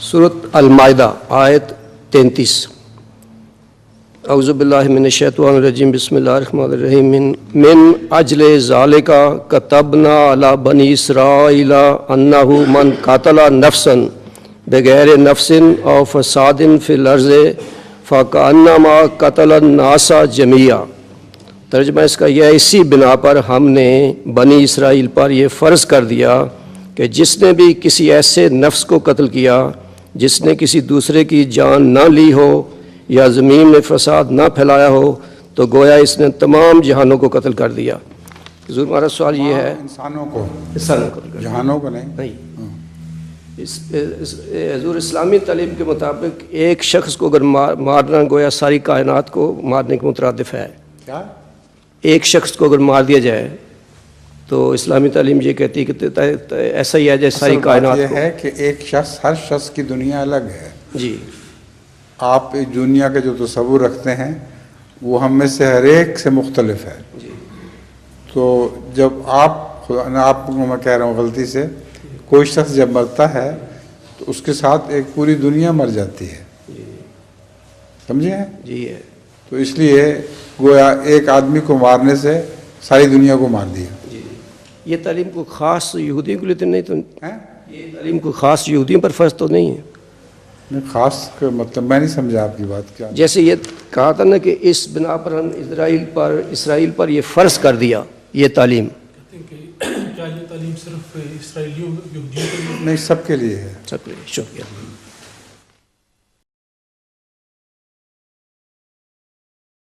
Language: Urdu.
سورۃ المائدہ آیت 33۔ اعوذ باللہ من الشیطان الرجیم، بسم اللہ الرحمن الرحیم۔ من اجل ذالک کتبنا علی بنی اسرائیل انہ من قتل نفسا بغیر نفس او فساد فی الارض فکأنما قتل الناس جمیعا۔ ترجمہ اس کا یہ ہے، اسی بنا پر ہم نے بنی اسرائیل پر یہ فرض کر دیا کہ جس نے بھی کسی ایسے نفس کو قتل کیا جس نے کسی دوسرے کی جان نہ لی ہو یا زمین میں فساد نہ پھیلایا ہو، تو گویا اس نے تمام جہانوں کو قتل کر دیا۔ حضور ہمارا سوال یہ ہے، انسانوں کو جہانوں کو نہیں، حضور اسلامی تعلیم کے مطابق ایک شخص کو اگر مارنا گویا ساری کائنات کو مارنے کے مترادف ہے۔ کیا؟ ایک شخص کو اگر مار دیا جائے تو اسلامی تعلیم یہ کہتی ہے کہ ایسا ہی ہے جیسے ساری کائنات یہ ہے کہ ایک شخص، ہر شخص کی دنیا الگ ہے۔ جی، آپ اس دنیا کا جو تصور رکھتے ہیں وہ ہم میں سے ہر ایک سے مختلف ہے۔ جی، تو جب آپ کو میں کہہ رہا ہوں غلطی سے، کوئی شخص جب مرتا ہے تو اس کے ساتھ ایک پوری دنیا مر جاتی ہے، سمجھے ہیں؟ جی ہے، تو اس لیے گویا ایک آدمی کو مارنے سے ساری دنیا کو مار دیا۔ جی، یہ تعلیم کو خاص یہودیوں کے لیے تو نہیں، تو یہ تعلیم کو خاص یہودیوں پر فرض تو نہیں ہے۔ خاص کا مطلب میں نہیں سمجھا آپ کی بات کیا۔ جیسے یہ کہا تھا نا کہ اس بنا پر ہم اسرائیل پر یہ فرض کر دیا یہ تعلیم۔ کیا یہ تعلیم صرف اسرائیلیوں یہودیوں کے لیے؟ نہیں، سب کے لیے ہے۔ سب کے لیے۔ شکریہ۔